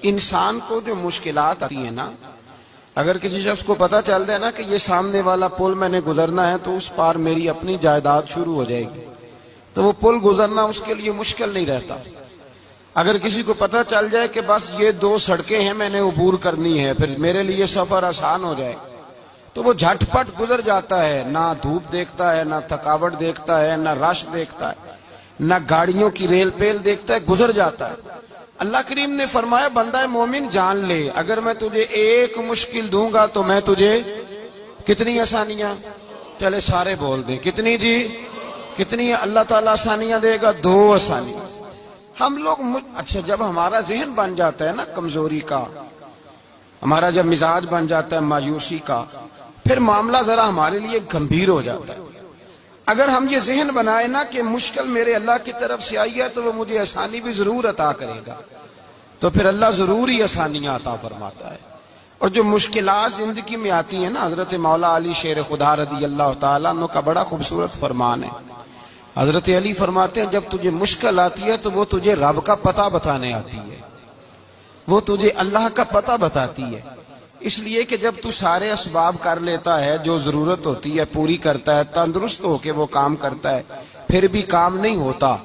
انسان کو جو مشکلات آتی ہیں نا، اگر کسی شخص کو پتہ چل جائے نا کہ یہ سامنے والا پل میں نے گزرنا ہے تو اس پار میری اپنی جائیداد شروع ہو جائے گی، تو وہ پل گزرنا اس کے لیے مشکل نہیں رہتا۔ اگر کسی کو پتہ چل جائے کہ بس یہ 2 سڑکیں ہیں میں نے عبور کرنی ہے، پھر میرے لیے سفر آسان ہو جائے، تو وہ جھٹ پٹ گزر جاتا ہے، نہ دھوپ دیکھتا ہے، نہ تھکاوٹ دیکھتا ہے، نہ رش دیکھتا ہے، نہ گاڑیوں کی ریل پیل دیکھتا ہے، گزر جاتا ہے۔ اللہ کریم نے فرمایا بندہ مومن جان لے، اگر میں تجھے ایک مشکل دوں گا تو میں تجھے کتنی آسانیاں، چلے سارے بول دیں کتنی جی، کتنی اللہ تعالیٰ آسانیاں دے گا؟ 2 آسانیاں۔ ہم لوگ اچھا جب ہمارا ذہن بن جاتا ہے نا کمزوری کا، ہمارا جب مزاج بن جاتا ہے مایوسی کا، پھر معاملہ ذرا ہمارے لیے گمبھیر ہو جاتا ہے۔ اگر ہم یہ ذہن بنائے نا کہ مشکل میرے اللہ کی طرف سے آئی ہے تو وہ مجھے آسانی بھی ضرور عطا کرے گا، تو پھر اللہ ضرور ہی آسانیاں عطا فرماتا ہے۔ اور جو مشکلات زندگی میں آتی ہیں نا، حضرت مولا علی شیر خدا رضی اللہ تعالیٰ عنہ کا بڑا خوبصورت فرمان ہے۔ حضرت علی فرماتے ہیں جب تجھے مشکل آتی ہے تو وہ تجھے رب کا پتہ بتانے آتی ہے، وہ تجھے اللہ کا پتہ بتاتی ہے، اس لیے کہ جب تو سارے اسباب کر لیتا ہے، جو ضرورت ہوتی ہے پوری کرتا ہے، تندرست ہو کے وہ کام کرتا ہے، پھر بھی کام نہیں ہوتا،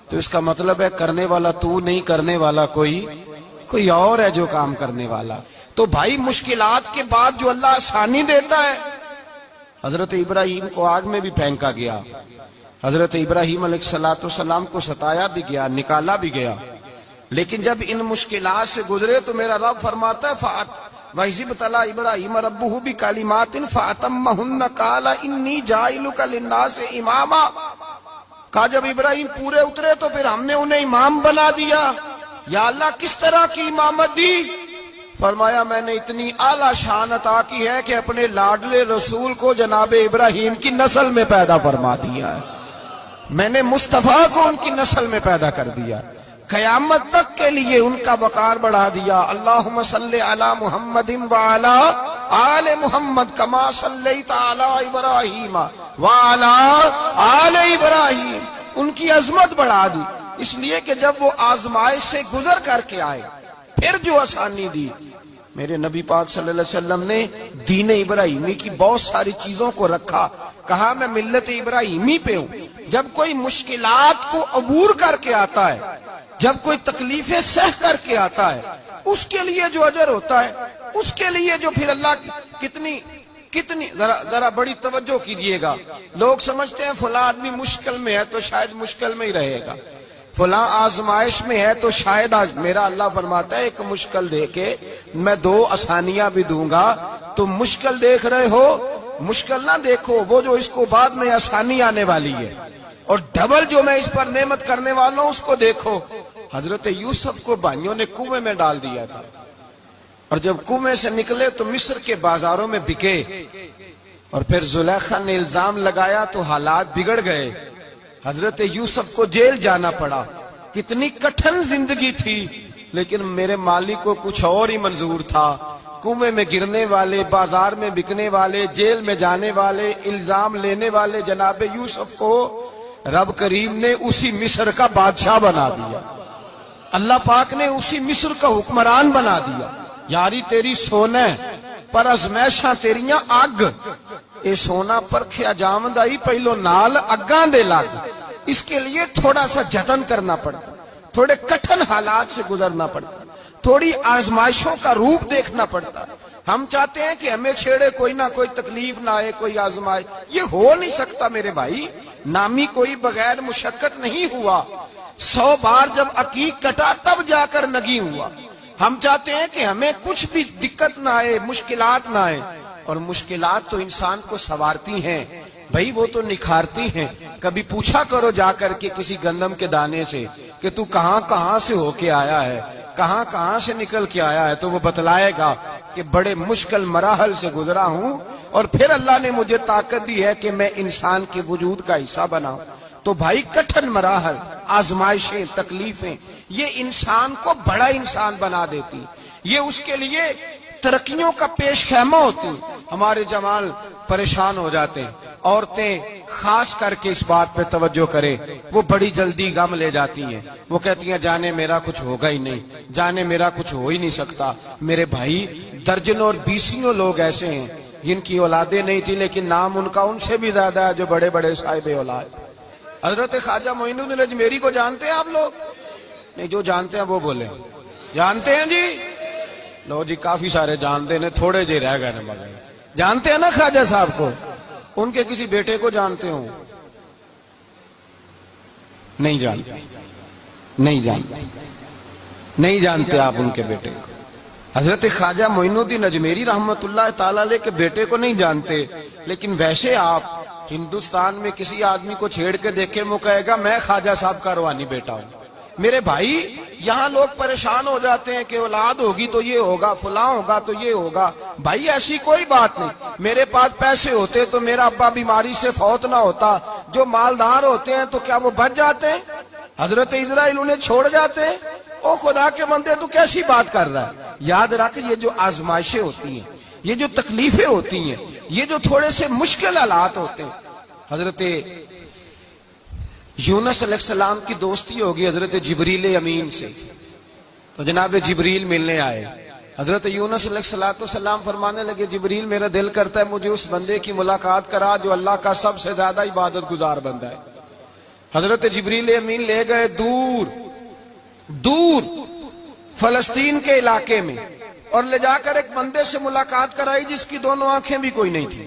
تو اس کا مطلب ہے کرنے والا تو نہیں، کرنے والا کوئی اور ہے جو کام کرنے والا۔ تو بھائی مشکلات کے بعد جو اللہ آسانی دیتا ہے، حضرت ابراہیم کو آگ میں بھی پھینکا گیا، حضرت ابراہیم علیہ السلام کو ستایا بھی گیا، نکالا بھی گیا، لیکن جب ان مشکلات سے گزرے تو میرا رب فرماتا ہے وَإِذِ ابْتَلَىٰ إِبْرَاهِيمَ رَبُّهُ بِكَلِمَاتٍ فَأَتَمَّهُنَّ قَالَ إِنِّي جَاعِلُكَ لِلنَّاسِ إِمَامًا۔ کہا جب ابراہیم پورے اترے تو پھر ہم نے انہیں امام بنا دیا۔ یا اللہ کس طرح کی امامت دی؟ فرمایا میں نے اتنی اعلیٰ شان عطا کی ہے کہ اپنے لاڈلے رسول کو جناب ابراہیم کی نسل میں پیدا فرما دیا ہے، میں نے مصطفیٰ کو ان کی نسل میں پیدا کر دیا، قیامت تک کے لیے ان کا وقار بڑھا دیا۔ اللہم صلی علی محمد وعلی آل محمد کما صلیت علی ابراہیم وعلی آل ابراہیم، ان کی عظمت بڑھا دی، اس لیے کہ جب وہ آزمائش سے گزر کر کے آئے پھر جو آسانی دی۔ میرے نبی پاک صلی اللہ علیہ وسلم نے دین ابراہیمی کی بہت ساری چیزوں کو رکھا، کہا میں ملت ابراہیمی پہ ہوں۔ جب کوئی مشکلات کو عبور کر کے آتا ہے، جب کوئی تکلیفیں سہ کر کے آتا ہے، اس کے لیے جو اجر ہوتا ہے، اس کے لیے جو پھر اللہ کتنی ذرا بڑی توجہ کیجئے گا۔ لوگ سمجھتے ہیں فلاں آدمی مشکل میں ہے تو شاید مشکل میں ہی رہے گا، فلاں آزمائش میں ہے تو شاید میرا اللہ فرماتا ہے ایک مشکل دے کے میں 2 آسانیاں بھی دوں گا۔ تم مشکل دیکھ رہے ہو، مشکل نہ دیکھو، وہ جو اس کو بعد میں آسانی آنے والی ہے، اور ڈبل جو میں اس پر نعمت کرنے والا ہوں اس کو دیکھو۔ حضرت یوسف کو بھائیوں نے کنویں میں ڈال دیا تھا، اور جب کنویں سے نکلے تو مصر کے بازاروں میں بکے، اور پھر زلیخا نے الزام لگایا تو حالات بگڑ گئے، حضرت یوسف کو جیل جانا پڑا۔ کتنی کٹھن زندگی تھی، لیکن میرے مالک کو کچھ اور ہی منظور تھا۔ کنویں میں گرنے والے، بازار میں بکنے والے، جیل میں جانے والے، الزام لینے والے جناب یوسف کو رب کریم نے اسی مصر کا بادشاہ بنا دیا، اللہ پاک نے اسی مصر کا حکمران بنا دیا۔ یاری تیری سونا پر ازمیشاں تیریاں اگ، اے سونا پرکھیا جاوند آئی پہلو نال اگاں دے لگ۔ اس کے لیے تھوڑا سا جتن کرنا پڑتا، تھوڑے کٹھن حالات سے گزرنا پڑتا، تھوڑی آزمائشوں کا روپ دیکھنا پڑتا۔ ہم چاہتے ہیں کہ ہمیں چھیڑے کوئی نہ کوئی تکلیف نہ آئے، کوئی آزمائش، یہ ہو نہیں سکتا میرے بھائی۔ نامی کوئی بغیر مشقت نہیں ہوا، 100 بار جب عقیق کٹا تب جا کر نگی ہوا۔ ہم چاہتے ہیں کہ ہمیں کچھ بھی دقت نہ آئے، مشکلات نہ آئے، اور مشکلات تو انسان کو سنوارتی ہیں بھائی، وہ تو نکھارتی ہیں۔ کبھی پوچھا کرو جا کر کے کسی گندم کے دانے سے کہ تو کہاں سے ہو کے آیا ہے، کہاں سے نکل کے آیا ہے، تو وہ بتلائے گا کہ بڑے مشکل مراحل سے گزرا ہوں، اور پھر اللہ نے مجھے طاقت دی ہے کہ میں انسان کے وجود کا حصہ بناؤں۔ تو بھائی کٹھن مراحل، آزمائشیں، تکلیفیں، یہ انسان کو بڑا انسان بنا دیتی، یہ اس کے لیے ترقیوں کا پیش خیمہ ہوتی۔ ہمارے جوان پریشان ہو جاتے ہیں، عورتیں خاص کر کے اس بات پہ توجہ کرے، وہ بڑی جلدی غم لے جاتی ہیں، وہ کہتی ہیں جانے میرا کچھ ہوگا ہی نہیں، جانے میرا کچھ ہو ہی نہیں سکتا۔ میرے بھائی درجنوں اور بیسیوں لوگ ایسے ہیں جن کی اولادیں نہیں تھی لیکن نام ان کا ان سے بھی زیادہ ہے جو بڑے بڑے صاحب اولاد۔ حضرت خواجہ معین الدین اجمیری کو جانتے ہیں آپ لوگ؟ نہیں، جو جانتے ہیں وہ بولیں۔ جانتے ہیں جی؟ لو جی، کافی سارے جانتے ہیں، تھوڑے جی رہ گئے مگر جانتے ہیں نا خواجہ صاحب کو؟ ان کے کسی بیٹے کو جانتے ہوں؟ نہیں جانتے، نہیں جانتے، نہیں جانتے آپ ان کے بیٹے کو۔ حضرت خواجہ معین الدین اجمیری رحمت اللہ تعالی علیہ کے بیٹے کو نہیں جانتے، لیکن ویسے آپ ہندوستان میں کسی آدمی کو چھیڑ کے دیکھیں، وہ کہے گا میں خواجہ صاحب کا روحانی بیٹا ہوں۔ میرے بھائی یہاں لوگ پریشان ہو جاتے ہیں کہ اولاد ہوگی تو یہ ہوگا، فلاں ہوگا تو یہ ہوگا۔ بھائی ایسی کوئی بات نہیں۔ میرے پاس پیسے ہوتے تو میرا ابا بیماری سے فوت نہ ہوتا۔ جو مالدار ہوتے ہیں تو کیا وہ بچ جاتے ہیں؟ حضرت اسرائیل انہیں چھوڑ جاتے ہیں؟ او خدا کے بندے، تو کیسی بات کر رہا ہے؟ یاد رکھ، یہ جو آزمائشیں ہوتی ہیں، یہ جو تکلیفیں ہوتی ہیں، یہ جو تھوڑے سے مشکل حالات ہوتے ہیں۔ حضرت یونس علیہ السلام کی دوستی ہوگی حضرت جبریل امین سے، تو جناب جبریل ملنے آئے۔ حضرت یونس علیہ السلام فرمانے لگے جبریل میرا دل کرتا ہے مجھے اس بندے کی ملاقات کرا جو اللہ کا سب سے زیادہ عبادت گزار بندہ ہے۔ حضرت جبریل امین لے گئے دور دور فلسطین کے علاقے میں، اور لے جا کر ایک بندے سے ملاقات کرائی جس کی دونوں آنکھیں بھی کوئی نہیں تھی،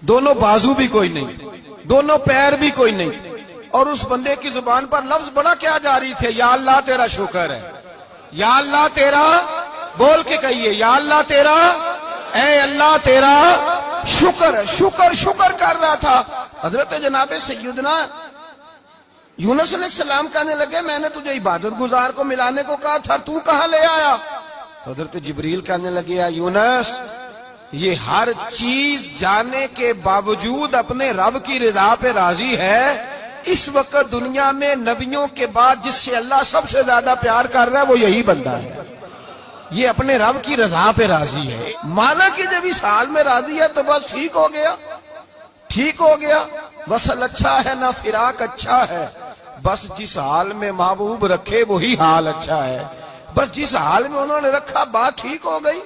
دونوں بازو بھی کوئی نہیں، دونوں پیر بھی کوئی نہیں، اور اس بندے کی زبان پر لفظ بڑا کیا جاری تھے، یا اللہ تیرا شکر ہے، یا اللہ تیرا، بول کے کہیے، یا اللہ تیرا، اے اللہ تیرا شکر ہے۔ شکر کر رہا تھا۔ حضرت جناب سیدنا یونس علیہ السلام کہنے لگے میں نے تجھے عبادت گزار کو ملانے کو کہا تھا، تو کہاں لے آیا؟ حضرت جبریل کہنے لگے یا یونس، یہ ہر چیز جانے کے باوجود اپنے رب کی رضا پہ راضی ہے۔ اس وقت دنیا میں نبیوں کے بعد جس سے اللہ سب سے زیادہ پیار کر رہا ہے وہ یہی بندہ ہے، یہ اپنے رب کی رضا پہ راضی ہے۔ مانا کہ جب اس حال میں راضی ہے تو بس ٹھیک ہو گیا، ٹھیک ہو گیا۔ وصل اچھا ہے نہ فراق اچھا ہے، بس جس حال میں محبوب رکھے وہی حال اچھا ہے۔ بس جس حال میں انہوں نے رکھا بات ٹھیک ہو گئی۔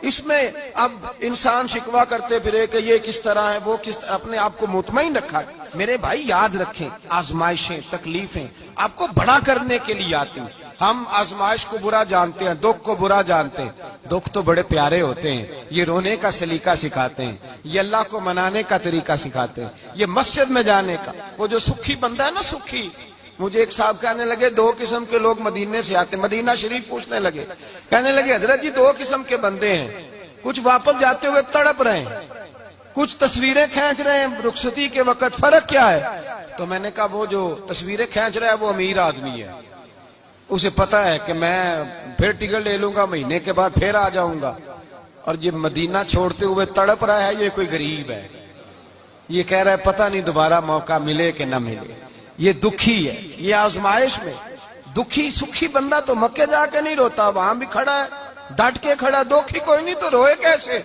اس میں اب انسان شکوہ کرتے پھرے کہ یہ کس طرح ہے، وہ کس طرح، اپنے آپ کو مطمئن رکھا۔ میرے بھائی یاد رکھیں، آزمائشیں، تکلیفیں آپ کو بڑا کرنے کے لیے آتی ہیں۔ ہم آزمائش کو برا جانتے ہیں، دکھ کو برا جانتے ہیں۔ دکھ تو بڑے پیارے ہوتے ہیں، یہ رونے کا سلیقہ سکھاتے ہیں، یہ اللہ کو منانے کا طریقہ سکھاتے ہیں، یہ مسجد میں جانے کا۔ وہ جو سکھی بندہ ہے نا، سکھی، مجھے ایک صاحب کہنے لگے دو قسم کے لوگ مدینے سے آتے، مدینہ شریف پوچھنے لگے، کہنے لگے حضرت جی دو قسم کے بندے ہیں، کچھ واپس جاتے ہوئے تڑپ رہے ہیں، کچھ تصویریں کھینچ رہے ہیں رخصتی کے وقت، فرق کیا ہے؟ تو میں نے کہا وہ جو تصویریں کھینچ رہا ہے وہ امیر آدمی ہے، اسے پتا ہے کہ میں پھر ٹکٹ لے لوں گا، مہینے کے بعد پھر آ جاؤں گا، اور یہ مدینہ چھوڑتے ہوئے تڑپ رہا ہے یہ کوئی غریب ہے، یہ کہہ رہا ہے پتہ نہیں دوبارہ موقع ملے کہ نہ ملے، یہ دکھی ہے۔ یہ آزمائش میں دکھی سکھی بندہ تو مکے جا کے نہیں روتا، وہاں بھی کھڑا ہے، ڈٹ کے کھڑا، دکھی کوئی نہیں تو روئے کیسے؟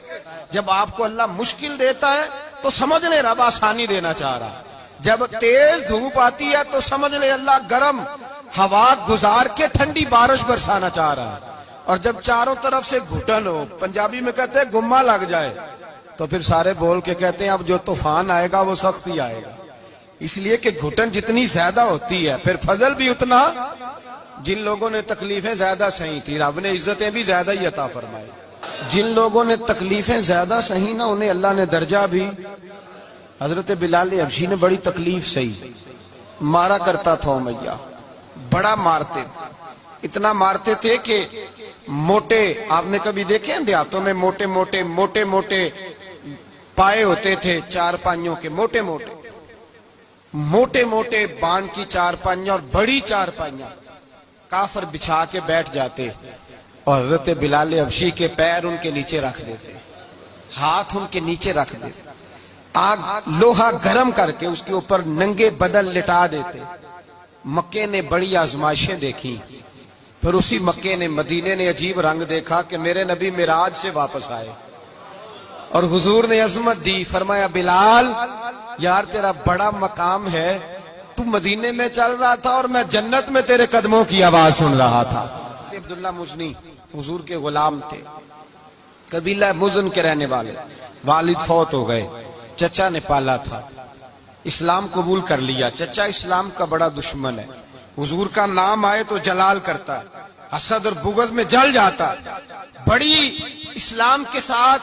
جب آپ کو اللہ مشکل دیتا ہے تو سمجھ لے رب آسانی دینا چاہ رہا ہے، جب تیز دھوپ آتی ہے تو سمجھ لے اللہ گرم ہوا گزار کے ٹھنڈی بارش برسانا چاہ رہا ہے، اور جب چاروں طرف سے گھٹن ہو، پنجابی میں کہتے ہیں گما لگ جائے، تو پھر سارے بول کے کہتے ہیں اب جو طوفان آئے گا وہ سخت ہی آئے گا۔ اس لیے کہ گھٹن جتنی زیادہ ہوتی ہے پھر فضل بھی اتنا۔ جن لوگوں نے تکلیفیں زیادہ سہی تھی رب نے عزتیں بھی زیادہ ہی عطا فرمائی، جن لوگوں نے تکلیفیں زیادہ سہی نا انہیں اللہ نے درجہ بھی۔ حضرت بلال حبشی نے بڑی تکلیف سہی، مارا کرتا تھا امیہ، بڑا مارتے تھے، اتنا مارتے تھے کہ موٹے، آپ نے کبھی دیکھے ہیں دیہاتوں میں موٹے موٹے پائے ہوتے تھے چار پائیوں کے، موٹے موٹے بان کی چار پائیاں اور بڑی چار پائیاں کافر بچھا کے بیٹھ جاتے، اور حضرت بلال حبشی کے پیر ان کے نیچے رکھ دیتے، ہاتھ ان کے نیچے رکھ دیتے، آگ لوہا گرم کر کے اس کے اوپر ننگے بدن لٹا دیتے۔ مکے نے بڑی آزمائشیں دیکھی، پھر اسی مکے نے، مدینے نے عجیب رنگ دیکھا کہ میرے نبی معراج سے واپس آئے، اور حضور نے عظمت دی، فرمایا بلال یار تیرا بڑا مقام ہے، تو مدینے میں چل رہا تھا اور میں جنت میں تیرے قدموں کی آواز سن رہا تھا۔ عبداللہ مزنی حضور کے غلام تھے، قبیلہ مزن کے رہنے والے، والد فوت ہو گئے، چچا نے پالا تھا، اسلام قبول کر لیا۔ چچا اسلام کا بڑا دشمن ہے، حضور کا نام آئے تو جلال کرتا ہے، حسد اور بغض میں جل جاتا ہے، بڑی اسلام کے ساتھ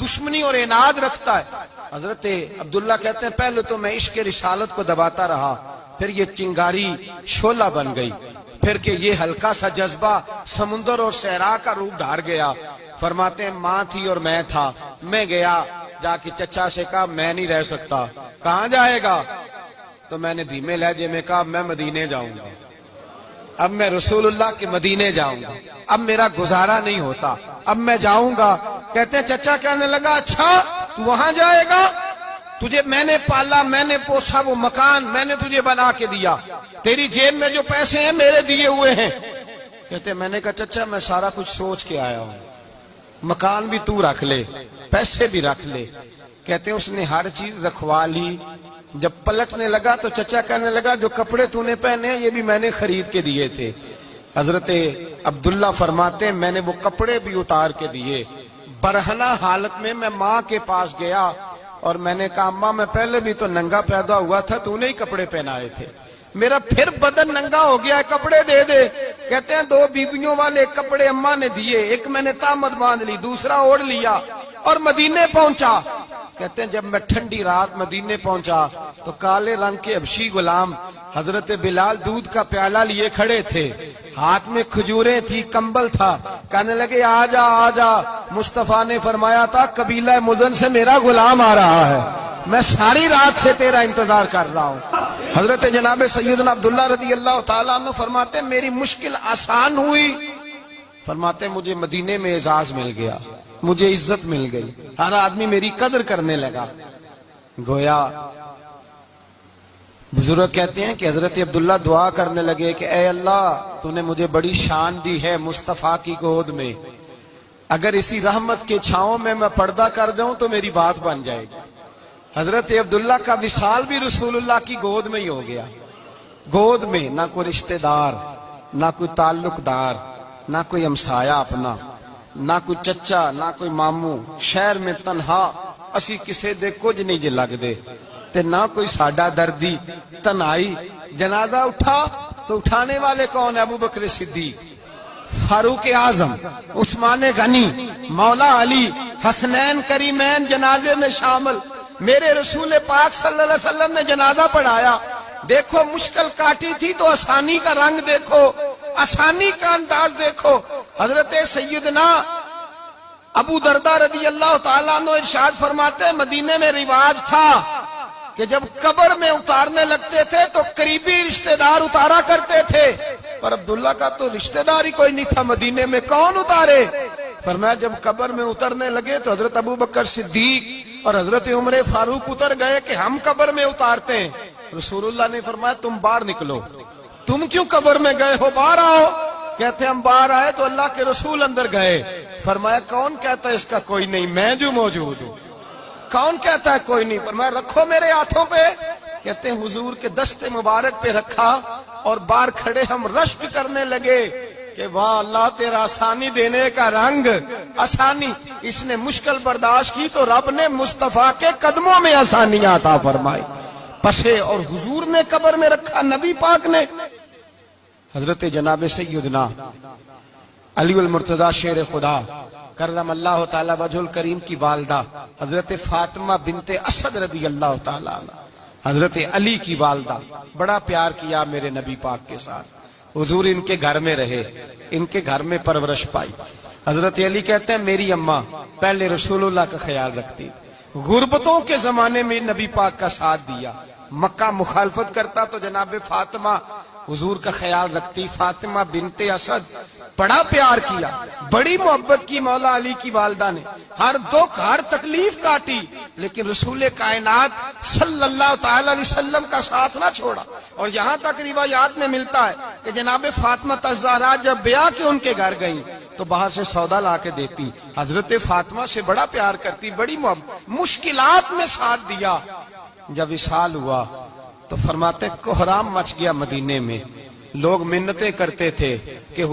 دشمنی اور عناد رکھتا ہے۔ حضرت عبداللہ کہتے ہیں پہلے تو میں عشق رسالت کو دباتا رہا، پھر یہ چنگاری شعلہ بن گئی، پھر کہ یہ ہلکا سا جذبہ سمندر اور صحرا کا روپ دھار گیا۔ فرماتے ہیں ماں تھی اور میں تھا، میں گیا جا کے چچا سے کہا میں نہیں رہ سکتا۔ کہاں جائے گا؟ تو میں نے دھیمے لہجے میں کہا میں مدینے جاؤں گا، اب میں رسول اللہ کے مدینے جاؤں گا، اب میرا گزارا نہیں ہوتا، اب میں جاؤں گا۔ کہتے ہیں چچا کہنے لگا اچھا تو وہاں جائے گا، تجھے میں نے پالا، میں نے پوسا، وہ مکان میں نے تجھے بنا کے دیا، تیری جیب میں جو پیسے ہیں میرے دیے ہوئے ہیں۔ کہتے ہیں میں نے کہا چچا میں سارا کچھ سوچ کے آیا ہوں، مکان بھی تو رکھ لے، پیسے بھی رکھ لے۔ کہتے ہیں اس نے ہر چیز رکھوا لی۔ جب پلٹنے لگا تو چچا کہنے لگا جو کپڑے تو نے پہنے ہیں یہ بھی میں نے خرید کے دیے تھے۔ حضرت عبداللہ فرماتے ہیں میں نے وہ کپڑے بھی اتار کے دیے۔ برہنہ حالت میں میں ماں کے پاس گیا اور میں نے کہا اماں میں پہلے بھی تو ننگا پیدا ہوا تھا، تو نے ہی کپڑے پہنائے تھے، میرا پھر بدن ننگا ہو گیا ہے، کپڑے دے دے۔ کہتے ہیں دو بیویوں والے کپڑے اماں نے دیے، ایک میں نے تامت باندھ لی، دوسرا اوڑھ لیا اور مدینے پہنچا۔ کہتے ہیں جب میں ٹھنڈی رات مدینے پہنچا تو کالے رنگ کے حبشی غلام حضرت بلال دودھ کا پیالہ لیے کھڑے تھے، ہاتھ میں کھجوریں تھی، کمبل تھا، کہنے لگے آجا آجا۔ مصطفیٰ نے فرمایا تھا قبیلہ مزن سے میرا غلام آ رہا ہے، میں ساری رات سے تیرا انتظار کر رہا ہوں۔ حضرت جناب سیدنا عبداللہ رضی اللہ تعالیٰ عنہ فرماتے میری مشکل آسان ہوئی، فرماتے مجھے مدینے میں اعزاز مل گیا، مجھے عزت مل گئی، ہر آدمی میری قدر کرنے لگا۔ گویا بزرگ کہتے ہیں کہ حضرت عبداللہ دعا کرنے لگے کہ اے اللہ تو نے مجھے بڑی شان دی ہے مصطفیٰ کی گود میں، اگر اسی رحمت کے چھاؤں میں پردہ کر دوں تو میری بات بن جائے گی۔ حضرت عبداللہ کا وصال بھی رسول اللہ کی گود میں ہی ہو گیا۔ گود میں نہ کوئی رشتہ دار، نہ کوئی تعلق دار، نہ کوئی ہمسایا اپنا، نہ کوئی چچا، نہ کوئی ماموں، شہر میں تنہا اسی کسے دے کچھ نہیں جے لگ دے تے نہ کوئی ساڈا دردی، تنہائی۔ جنازہ اٹھا تو اٹھانے والے کون؟ ابو بکر صدیق، فاروق اعظم، عثمان غنی، مولا علی، حسنین کریمین جنازے میں شامل۔ میرے رسول پاک صلی اللہ علیہ وسلم نے جنازہ پڑھایا، دیکھو مشکل کاٹی تھی تو آسانی کا رنگ دیکھو، آسانی کا انداز دیکھو۔ حضرت سیدنا ابو دردہ رضی اللہ تعالیٰ عنہ ارشاد فرماتے ہیں مدینے میں رواج تھا کہ جب قبر میں اتارنے لگتے تھے تو قریبی رشتہ دار اتارا کرتے تھے، پر عبداللہ کا تو رشتہ دار ہی کوئی نہیں تھا، مدینے میں کون اتارے؟ فرمایا جب قبر میں اترنے لگے تو حضرت ابو بکر صدیق اور حضرت عمر فاروق اتر گئے کہ ہم قبر میں اتارتے ہیں۔ رسول اللہ نے فرمایا تم باہر نکلو، تم کیوں قبر میں گئے ہو، باہر آؤ۔ کہتے ہم باہر آئے تو اللہ کے رسول اندر گئے، فرمایا کون کہتا ہے اس کا کوئی نہیں، میں جو موجود ہوں۔ کون کہتا ہے کوئی نہیں؟ فرمایا رکھو میرے ہاتھوں پہ۔ کہتے ہیں حضور کے دست مبارک پہ رکھا اور باہر کھڑے ہم رشک کرنے لگے کہ واہ اللہ تیرا آسانی دینے کا رنگ، آسانی۔ اس نے مشکل برداشت کی تو رب نے مصطفیٰ کے قدموں میں آسانیاں عطا فرمائی، پسے اور حضور نے قبر میں رکھا، نبی پاک نے۔ حضرت جناب سیدنا علی المرتضی شیر خدا کرم اللہ تعالی وجہ الکریم کی والدہ حضرت فاطمہ بنت اسد رضی اللہ تعالی عنہ، حضرت علی کی والدہ، بڑا پیار کیا میرے نبی پاک کے ساتھ، حضور ان کے گھر میں رہے، ان کے گھر میں پرورش پائی۔ حضرت علی کہتے ہیں میری اماں پہلے رسول اللہ کا خیال رکھتی، غربتوں کے زمانے میں نبی پاک کا ساتھ دیا، مکہ مخالفت کرتا تو جناب فاطمہ حضور کا خیال رکھتی۔ فاطمہ بنت اسد بڑا پیار کیا، بڑی محبت کی مولا علی کی والدہ نے، ہر دکھ ہر تکلیف کاٹی، لیکن رسول کائنات صلی اللہ تعالی علیہ وسلم کا ساتھ نہ چھوڑا۔ اور یہاں تک روایات میں ملتا ہے کہ جناب فاطمہ الزہرا جب بیاہ کے ان کے گھر گئیں تو باہر سے سودا لا کے دیتی، حضرت فاطمہ سے بڑا پیار کرتی، بڑی محبت، مشکلات میں ساتھ دیا۔ جب وصال ہوا تو فرماتے کوہرام مچ گیا مدینے میں، لوگ منتیں کرتے تھے کہ